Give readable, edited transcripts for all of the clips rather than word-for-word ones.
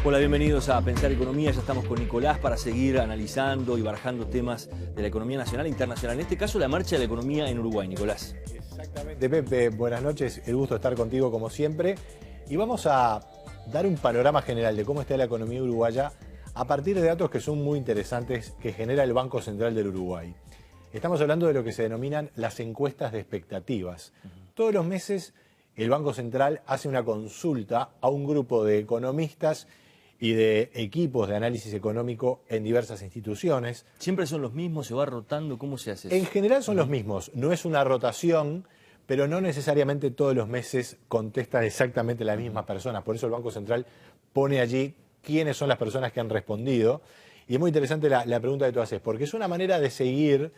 Hola, bienvenidos a Pensar Economía. Ya estamos con Nicolás para seguir analizando y barajando temas de la economía nacional e internacional. En este caso, la marcha de la economía en Uruguay. Nicolás. Exactamente, Pepe. Buenas noches. El gusto de estar contigo como siempre. Y vamos a dar un panorama general de cómo está la economía uruguaya a partir de datos que son muy interesantes que genera el Banco Central del Uruguay. Estamos hablando de lo que se denominan las encuestas de expectativas. Todos los meses el Banco Central hace una consulta a un grupo de economistas y de equipos de análisis económico en diversas instituciones. ¿Siempre son los mismos? ¿Se va rotando? ¿Cómo se hace eso? En general son los mismos. No es una rotación, pero no necesariamente todos los meses contestan exactamente las mismas personas. Por eso el Banco Central pone allí quiénes son las personas que han respondido. Y es muy interesante la pregunta que tú haces, porque es una manera de seguir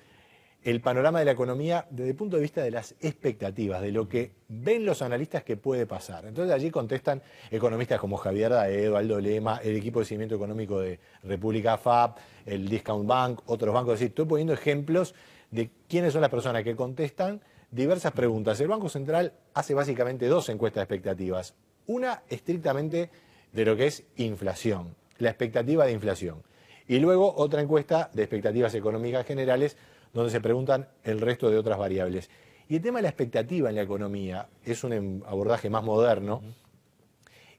el panorama de la economía desde el punto de vista de las expectativas, de lo que ven los analistas que puede pasar. Entonces allí contestan economistas como Javier Daedo, Aldo Lema, el equipo de seguimiento económico de República FAB, el Discount Bank, otros bancos. Es decir, estoy poniendo ejemplos de quiénes son las personas que contestan diversas preguntas. El Banco Central hace básicamente dos encuestas de expectativas. Una estrictamente de lo que es inflación, la expectativa de inflación. Y luego otra encuesta de expectativas económicas generales, donde se preguntan el resto de otras variables. Y el tema de la expectativa en la economía es un abordaje más moderno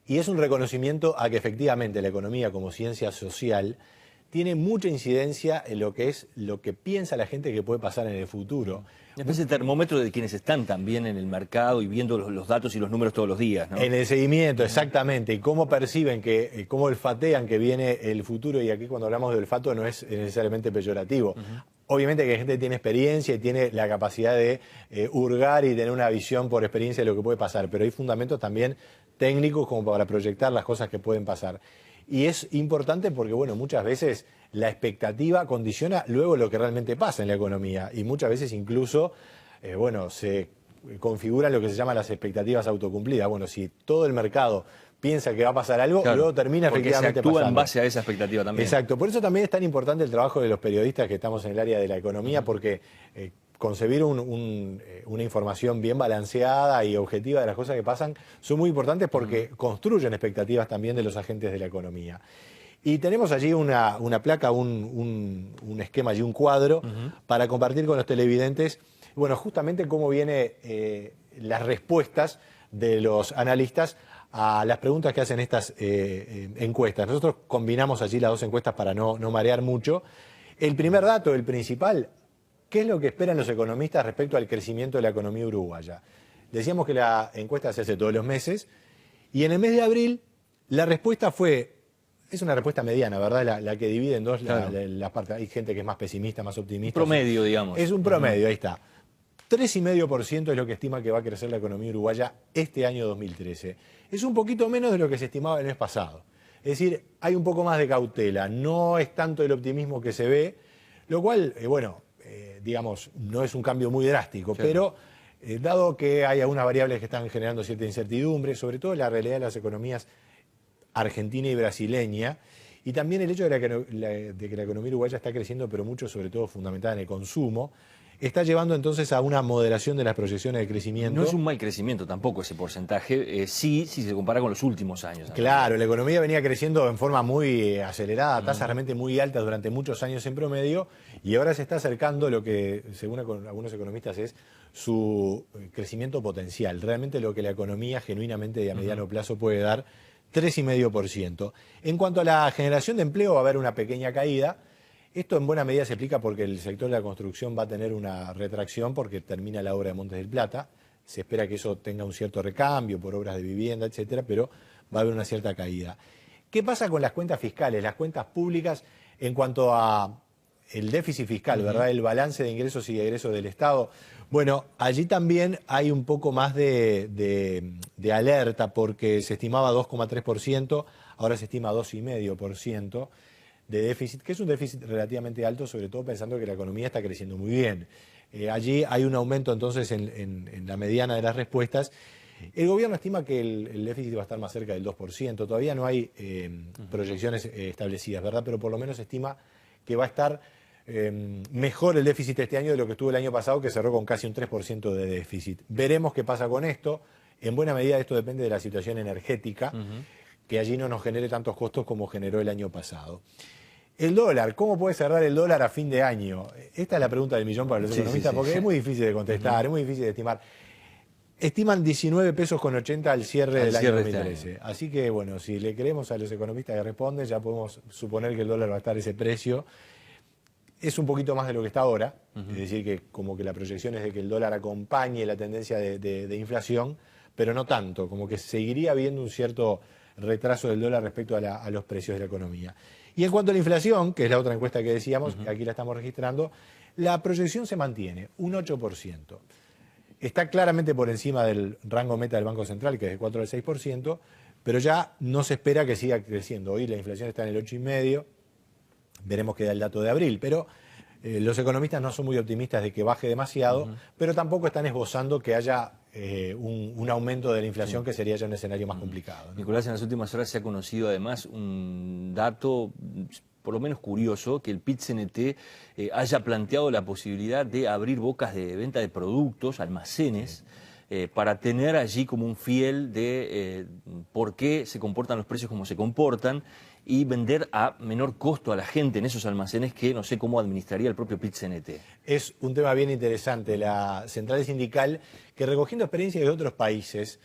y es un reconocimiento a que efectivamente la economía como ciencia social tiene mucha incidencia en lo que es lo que piensa la gente que puede pasar en el futuro. Una especie de termómetro de quienes están también en el mercado y viendo los datos y los números todos los días, ¿no? En el seguimiento, exactamente, y cómo perciben, cómo olfatean que viene el futuro, y aquí cuando hablamos de olfato no es necesariamente peyorativo. Obviamente que la gente tiene experiencia y tiene la capacidad de hurgar y tener una visión por experiencia de lo que puede pasar, pero hay fundamentos también técnicos como para proyectar las cosas que pueden pasar. Y es importante porque, bueno, muchas veces la expectativa condiciona luego lo que realmente pasa en la economía y muchas veces incluso, se configuran lo que se llaman las expectativas autocumplidas. Bueno, si todo el mercado piensa que va a pasar algo, claro, luego termina efectivamente pasando. Porque se actúa en base a esa expectativa también. Exacto, por eso también es tan importante el trabajo de los periodistas que estamos en el área de la economía, porque concebir una información bien balanceada y objetiva de las cosas que pasan son muy importantes porque construyen expectativas también de los agentes de la economía. Y tenemos allí una placa, un esquema y un cuadro para compartir con los televidentes, bueno, justamente cómo vienen las respuestas de los analistas a las preguntas que hacen estas encuestas. Nosotros combinamos allí las dos encuestas para no marear mucho. El primer dato, el principal, ¿qué es lo que esperan los economistas respecto al crecimiento de la economía uruguaya? Decíamos que la encuesta se hace todos los meses y en el mes de abril la respuesta es una respuesta mediana, ¿verdad? La que divide en dos la parte. Hay gente que es más pesimista, más optimista. Un promedio, digamos. Es un promedio, ahí está. 3,5% es lo que estima que va a crecer la economía uruguaya este año 2013. Es un poquito menos de lo que se estimaba el mes pasado. Es decir, hay un poco más de cautela, no es tanto el optimismo que se ve, lo cual, digamos, no es un cambio muy drástico, pero dado que hay algunas variables que están generando cierta incertidumbre, sobre todo la realidad de las economías argentina y brasileña, y también el hecho de que la economía uruguaya está creciendo, pero mucho, sobre todo, fundamentada en el consumo, está llevando entonces a una moderación de las proyecciones de crecimiento. No es un mal crecimiento tampoco ese porcentaje, sí, si se compara con los últimos años. Claro, la economía venía creciendo en forma muy acelerada, tasas realmente muy altas durante muchos años en promedio, y ahora se está acercando lo que, según algunos economistas, es su crecimiento potencial. Realmente lo que la economía genuinamente y a mediano plazo puede dar, 3,5%. En cuanto a la generación de empleo, va a haber una pequeña caída. Esto en buena medida se explica porque el sector de la construcción va a tener una retracción porque termina la obra de Montes del Plata. Se espera que eso tenga un cierto recambio por obras de vivienda, etcétera, pero va a haber una cierta caída. ¿Qué pasa con las cuentas fiscales, las cuentas públicas en cuanto a el déficit fiscal, ¿verdad? El balance de ingresos y egresos del Estado? Bueno, allí también hay un poco más de alerta porque se estimaba 2,3%, ahora se estima 2,5% de déficit, que es un déficit relativamente alto, sobre todo pensando que la economía está creciendo muy bien. Allí hay un aumento entonces en la mediana de las respuestas. El gobierno estima que el déficit va a estar más cerca del 2%, todavía no hay proyecciones establecidas, ¿verdad? Pero por lo menos estima que va a estar mejor el déficit este año de lo que estuvo el año pasado, que cerró con casi un 3% de déficit. Veremos qué pasa con esto. En buena medida esto depende de la situación energética. que allí no nos genere tantos costos como generó el año pasado. El dólar, ¿cómo puede cerrar el dólar a fin de año? Esta es la pregunta del millón para los economistas, porque es muy difícil de contestar, es muy difícil de estimar. Estiman 19 pesos con 80 al cierre del año 2013. Así que, bueno, si le creemos a los economistas que responden, ya podemos suponer que el dólar va a estar a ese precio. Es un poquito más de lo que está ahora, es decir, que como que la proyección es de que el dólar acompañe la tendencia de inflación, pero no tanto, como que seguiría habiendo un cierto retraso del dólar respecto a los precios de la economía. Y en cuanto a la inflación, que es la otra encuesta que decíamos, que aquí la estamos registrando, la proyección se mantiene, un 8%. Está claramente por encima del rango meta del Banco Central, que es de 4 al 6%, pero ya no se espera que siga creciendo. Hoy la inflación está en el 8,5%, veremos qué da el dato de abril, pero los economistas no son muy optimistas de que baje demasiado, pero tampoco están esbozando que haya un aumento de la inflación, que sería ya un escenario más complicado, ¿no? Nicolás, en las últimas horas se ha conocido además un dato por lo menos curioso, que el PIT-CNT haya planteado la posibilidad de abrir bocas de venta de productos, almacenes, para tener allí como un fiel de por qué se comportan los precios como se comportan y vender a menor costo a la gente en esos almacenes que no sé cómo administraría el propio PIT-CNT. Es un tema bien interesante. La central sindical, que recogiendo experiencias de otros países,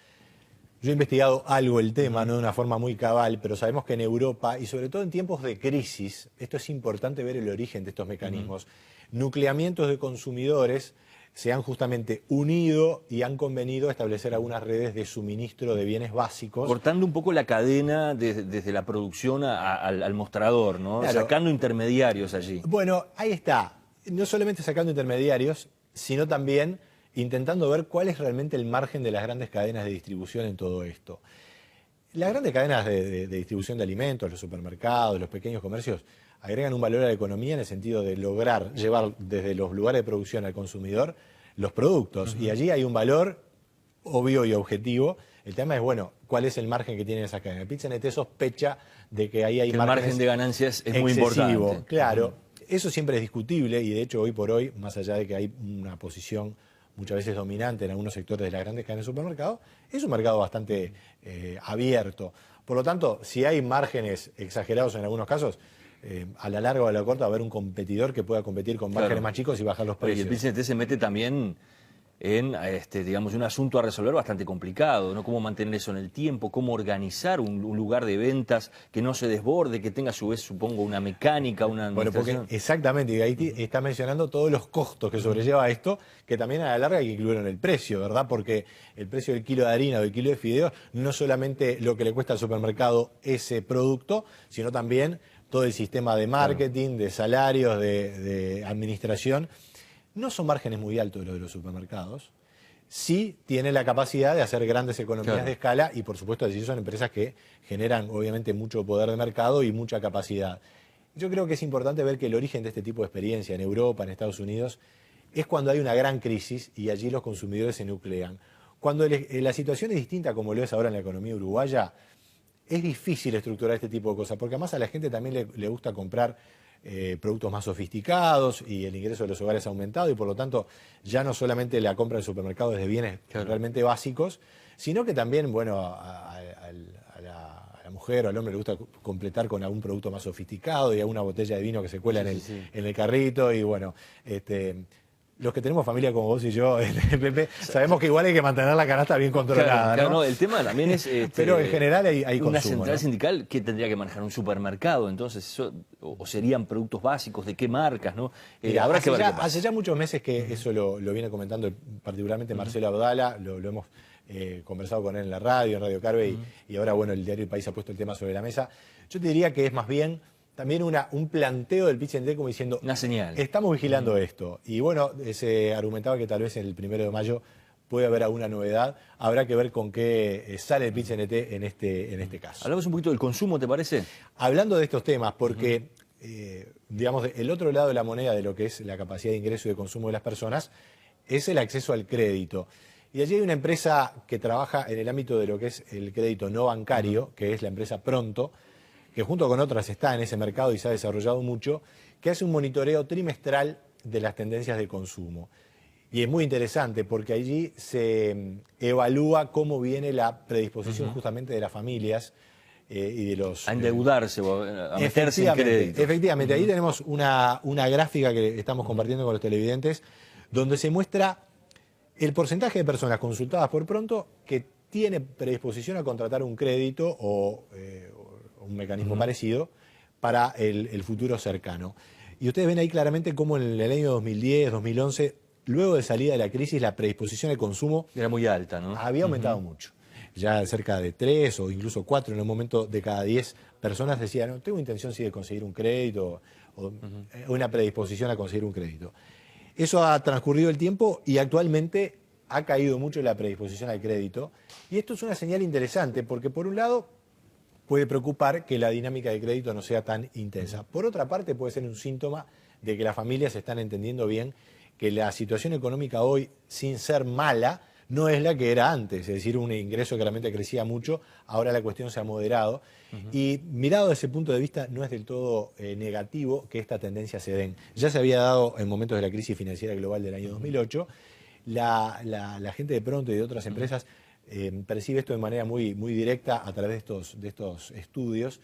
yo he investigado algo el tema, no de una forma muy cabal, pero sabemos que en Europa, y sobre todo en tiempos de crisis, esto es importante ver el origen de estos mecanismos, nucleamientos de consumidores se han justamente unido y han convenido a establecer algunas redes de suministro de bienes básicos. Cortando un poco la cadena desde la producción al mostrador, ¿no? Claro. Sacando intermediarios allí. Bueno, ahí está. No solamente sacando intermediarios, sino también intentando ver cuál es realmente el margen de las grandes cadenas de distribución en todo esto. Las grandes cadenas de distribución de alimentos, los supermercados, los pequeños comercios, agregan un valor a la economía en el sentido de lograr llevar desde los lugares de producción al consumidor los productos. Y allí hay un valor obvio y objetivo. El tema es, bueno, ¿cuál es el margen que tienen esas cadenas? El PIT-CNT sospecha de que ahí hay el margen de ganancias es muy importante. Claro, eso siempre es discutible y de hecho hoy por hoy, más allá de que hay una posición muchas veces dominante en algunos sectores de las grandes cadenas de supermercados, es un mercado bastante abierto. Por lo tanto, si hay márgenes exagerados en algunos casos, a la larga o a la corta va a haber un competidor que pueda competir con márgenes más chicos y bajar los precios. Y el PIT-CNT se mete también en digamos, un asunto a resolver bastante complicado, ¿no? Cómo mantener eso en el tiempo, cómo organizar un lugar de ventas que no se desborde, que tenga a su vez, supongo, una mecánica, una administración. Bueno, porque exactamente, y ahí está mencionando todos los costos que sobrelleva esto, que también a la larga hay que incluir en el precio, ¿verdad? Porque el precio del kilo de harina o del kilo de fideos no es solamente lo que le cuesta al supermercado ese producto, sino también todo el sistema de marketing, de salarios, de administración. No son márgenes muy altos los de los supermercados. Sí tienen la capacidad de hacer grandes economías de escala y, por supuesto, allí son empresas que generan, obviamente, mucho poder de mercado y mucha capacidad. Yo creo que es importante ver que el origen de este tipo de experiencia en Europa, en Estados Unidos, es cuando hay una gran crisis y allí los consumidores se nuclean. Cuando la situación es distinta, como lo es ahora en la economía uruguaya, es difícil estructurar este tipo de cosas, porque además a la gente también le gusta comprar productos más sofisticados y el ingreso de los hogares ha aumentado y por lo tanto ya no solamente la compra del supermercado es de bienes realmente básicos, sino que también, bueno, a la mujer o al hombre le gusta completar con algún producto más sofisticado y alguna botella de vino que se cuela en el carrito y bueno, los que tenemos familia como vos y yo, Pepe, sabemos que igual hay que mantener la canasta bien controlada. Claro, ¿no? No, el tema también es... pero en general hay consumo, una central ¿no? sindical que tendría que manejar un supermercado, entonces eso, o serían productos básicos, de qué marcas, ¿no? Mira, hace ya muchos meses que eso lo viene comentando particularmente Marcelo Abdala, lo hemos conversado con él en la radio, en Radio Carve, y ahora, bueno, el diario El País ha puesto el tema sobre la mesa. Yo te diría que es más bien también un planteo del PIT-CNT como diciendo... Una señal. Estamos vigilando esto. Y bueno, se argumentaba que tal vez el 1 de mayo puede haber alguna novedad. Habrá que ver con qué sale el PIT-CNT en este caso. Hablamos un poquito del consumo, ¿te parece? Hablando de estos temas, porque, digamos, el otro lado de la moneda de lo que es la capacidad de ingreso y de consumo de las personas es el acceso al crédito. Y allí hay una empresa que trabaja en el ámbito de lo que es el crédito no bancario, que es la empresa Pronto, que junto con otras está en ese mercado y se ha desarrollado mucho, que hace un monitoreo trimestral de las tendencias de consumo. Y es muy interesante porque allí se evalúa cómo viene la predisposición justamente de las familias y de los... A endeudarse, a meterse en crédito. Efectivamente, ahí tenemos una gráfica que estamos compartiendo con los televidentes, donde se muestra el porcentaje de personas consultadas por Pronto que tiene predisposición a contratar un crédito o un mecanismo parecido para el futuro cercano. Y ustedes ven ahí claramente cómo en el año 2010, 2011, luego de salida de la crisis, la predisposición al consumo era muy alta, ¿no? Había aumentado mucho. Ya cerca de 3 o incluso 4 en un momento de cada 10 personas decían, no, tengo intención sí de conseguir un crédito o una predisposición a conseguir un crédito. Eso ha transcurrido el tiempo y actualmente ha caído mucho la predisposición al crédito. Y esto es una señal interesante porque por un lado puede preocupar que la dinámica de crédito no sea tan intensa. Por otra parte puede ser un síntoma de que las familias están entendiendo bien que la situación económica hoy, sin ser mala, no es la que era antes, es decir, un ingreso que realmente crecía mucho, ahora la cuestión se ha moderado. Y mirado desde ese punto de vista, no es del todo negativo que esta tendencia se den. Ya se había dado en momentos de la crisis financiera global del año 2008. La gente de Pronto y de otras empresas percibe esto de manera muy directa a través de estos estudios.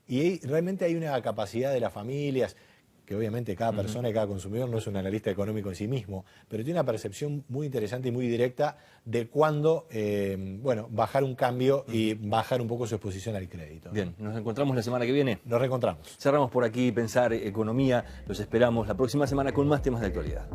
Y realmente hay una capacidad de las familias, que obviamente cada persona y cada consumidor no es un analista económico en sí mismo, pero tiene una percepción muy interesante y muy directa de cuándo bajar un cambio y bajar un poco su exposición al crédito. Bien, nos encontramos la semana que viene. Nos reencontramos. Cerramos por aquí Pensar Economía. Los esperamos la próxima semana con más temas de actualidad.